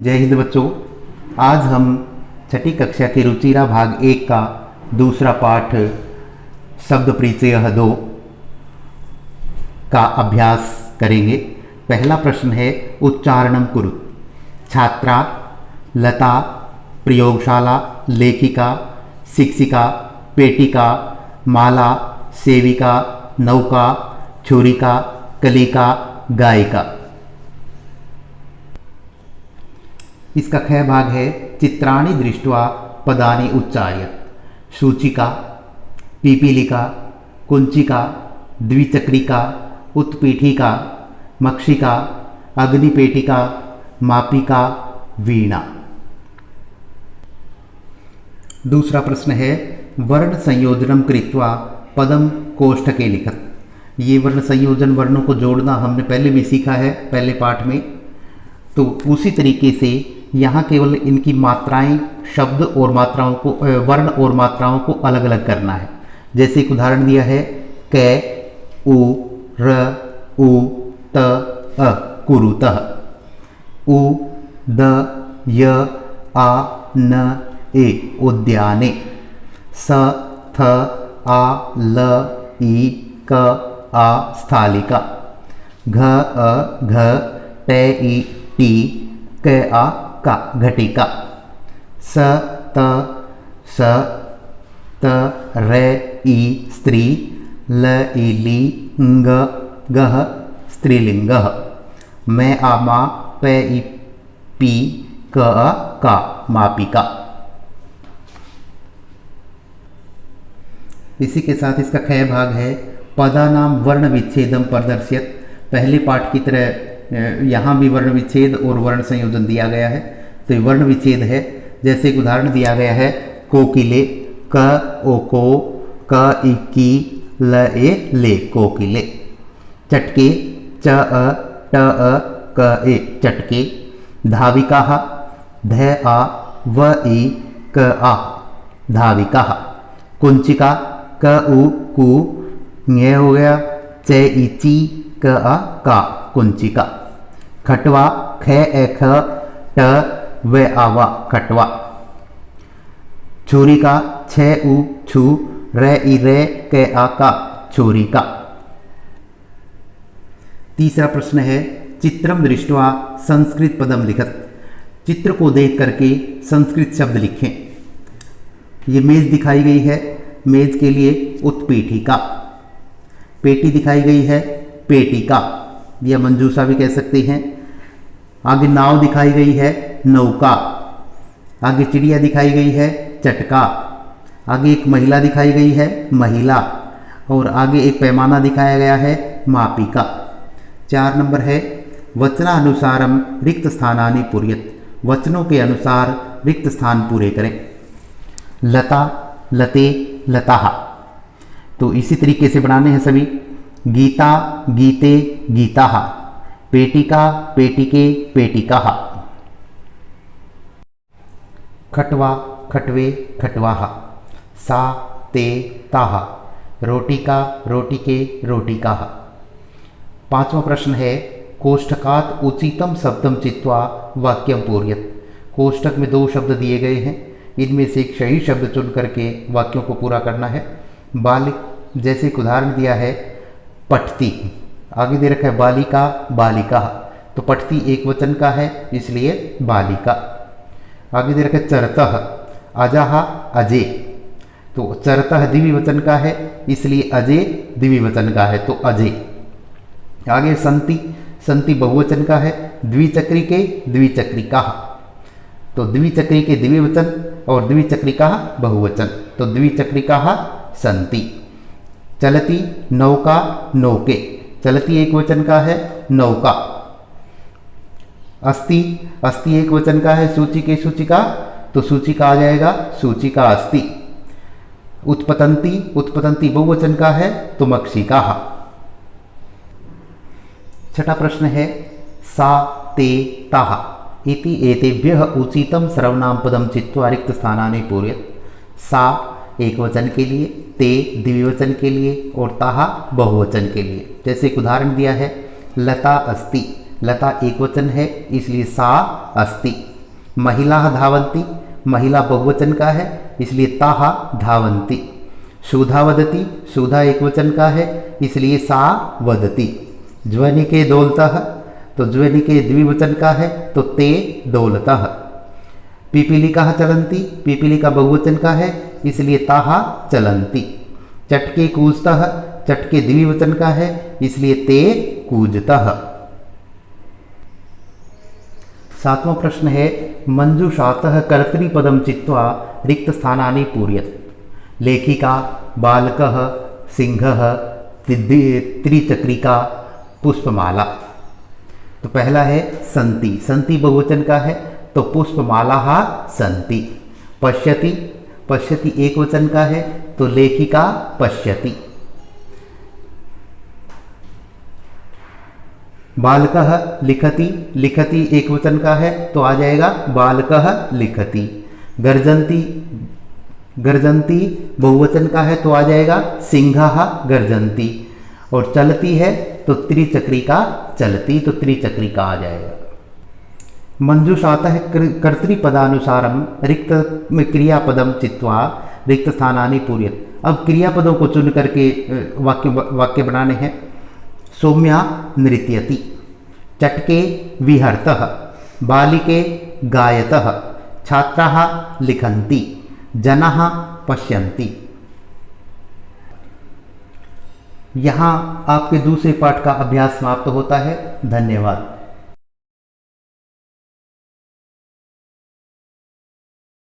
जय हिंद बच्चों। आज हम छठी कक्षा के रुचिरा भाग 1 का दूसरा पाठ शब्द परिचय 2 का अभ्यास करेंगे। पहला प्रश्न है उच्चारणम कुरु। छात्रा, लता, प्रयोगशाला, लेखिका, शिक्षिका, पेटिका, माला, सेविका, नौका, छुरिका, कलिका, गायिका। इसका ख भाग है चित्राणि दृष्ट्वा पदानि उच्चार्य। सूचिका, पीपीलिका, कुंचिका, द्विचक्रिका, उत्पीठिका, मक्षिका, अग्निपेटिका, मापिका, वीणा। दूसरा प्रश्न है वर्ण संयोजनम कृत्वा पदम कोष्ठके लिखत। ये वर्ण संयोजन, वर्णों को जोड़ना हमने पहले भी सीखा है पहले पाठ में। तो उसी तरीके से यहाँ केवल इनकी मात्राएं, शब्द और मात्राओं को, वर्ण और मात्राओं को अलग अलग करना है। जैसे एक उदाहरण दिया है क, उ, र, उ, त, अ, कुरुतः। उ, द, य, आ, न, ए, उद्याने। स, थ, आ, ल, ई, क, आ, स्थालिका। घ, अ, घ, ट, ई, टी, क, आ, का, घटिका। स, त, स, त, र, ई, स्त्री, ल, ई, ली, ंग, गह, स्त्रीलिंगः। मैं, आ, मा, प, ई, पी, क, आ, का, मापिका। इसी के साथ इसका ख भाग है पदानाम वर्ण विच्छेदम प्रदर्शित। पहले पाठ की तरह यहाँ भी वर्ण विच्छेद और वर्ण संयोजन दिया गया है। तो ये वर्ण विच्छेद है। जैसे एक उदाहरण दिया गया है कोकिले, क, ओ, को, क, ई, की, ल, ए, ले, कोकिले। चटके, च, अ, ट, अ, क, ए, चटके। धाविका, ध, आ, व, ई, क, आ, धाविका। कुंचिका, क, उ, कु, ञ हो गया, च, ई, ची, क, आ, का, कुंचिका। खटवा, ख, ए, ख, ट, व, आवा, खटवा। छुरिका, छ, उ, छु, र, ई, रे, क, आ, का, छुरिका। तीसरा प्रश्न है चित्रम दृष्ट्वा संस्कृत पदम लिखत। चित्र को देख करके संस्कृत शब्द लिखें। ये मेज दिखाई गई है, मेज के लिए उत्पीठिका। पेटी दिखाई गई है, पेटिका या मंजूषा भी कह सकते हैं। आगे नाव दिखाई गई है, नौका। आगे चिड़िया दिखाई गई है, चटका। आगे एक महिला दिखाई गई है, महिला। और आगे एक पैमाना दिखाया गया है, मापिका। 4 नंबर है वचनानुसारम रिक्त स्थानानि पूर्यत। वचनों के अनुसार रिक्त स्थान पूरे करें। लता, लते, लताः। तो इसी तरीके से बनाने हैं सभी। गीता, गीते, गीताः। पेटिका, पेटिके, पेटिकाः। खटवा, खटवे, खटवाः। सा, ते, ताः। रोटिका, रोटिके, रोटिकाः। 5वां प्रश्न है कोष्ठकात् उचितम शब्दम चित्वा वाक्यम पूर्यत। कोष्ठक में 2 शब्द दिए गए हैं, इनमें से एक सही शब्द चुन करके वाक्यों को पूरा करना है। बालिक, जैसे एक उदाहरण दिया है पठती। आगे दे रखा है बालिका, बालिका। तो पठती एक वचन का है, इसलिए बालिका। आगे दे रखा है चरतः, अजः, अजय। तो चरतः द्विवचन का है, इसलिए अजय द्विवचन का है, तो अजय। आगे संति, संति बहुवचन का है, द्विचक्रिके, द्विचक्रिका। तो द्विचक्री के द्विवचन और द्विचक्रिका बहुवचन, तो द्विचक्रिका संति। चलती, नौका, नौके। चलती एक वचन का है, नौका। अस्ति, अस्ति एक वचन का है, सूचिके, सूचिका। तो सूचिका आ जाएगा, सूचिका अस्ति। उत्पतंती, उत्पतंती बहुवचन का है, तो मक्षिका। 6ठा प्रश्न है सा, ते, ताः इति एतेभ्यः उचितम सर्वनाम पदम चित्वा रिक्त स्थानानि पूरयत। सा एक वचन के लिए, ते द्विवचन के लिए और ताहा बहुवचन के लिए। जैसे एक उदाहरण दिया है लता अस्ति, लता एकवचन है इसलिए सा अस्ति। महिलाः धावन्ति, महिला बहुवचन का है इसलिए ताः धावन्ति। सुधा वदति, सुधा एकवचन का है इसलिए सा वदति। ज्वनिके दोलतः, तो ज्वनिके द्विवचन का है तो ते दोलतः। पिपीलिकाः चलन्ति, पिपीलिका बहुवचन का है इसलिए ताः चलन्ति। चटके कूजतः, चटके द्विवचन का है इसलिए ते कूजतः। सातवां प्रश्न है मंजुषातः कर्तृपदं चित्वा रिक्तस्थानानि पूरयत्। लेखिका, बालकः, सिंहः, त्रिचक्रिका, पुष्पमाला। तो पहला है संति, संति बहुवचन का है तो पुष्पमालाः सन्ति। पश्यति, पश्यति एक वचन का है तो लेखिका पश्यति। बालकः लिखति, लिखति एक वचन का है तो आ जाएगा बालकः लिखति। गर्जन्ति, गर्जन्ति बहुवचन का है तो आ जाएगा सिंहः गर्जन्ति। और चलती है तो त्रिचक्रिका चलती, तो त्रिचक्रिका आ जाएगा। मंजुषातः कर्तृपदानुसारम रिक्त में क्रियापदम चित्वा रिक्त स्थानानि पूरयत्। अब क्रियापदों को चुन करके वाक्य बनाने हैं। सौम्या नृत्यति, चटके विहरतः, बालिके गायतः, छात्राः लिखन्ति, जनाः पश्यन्ति। यहाँ आपके दूसरे पाठ का अभ्यास समाप्त होता है। धन्यवाद।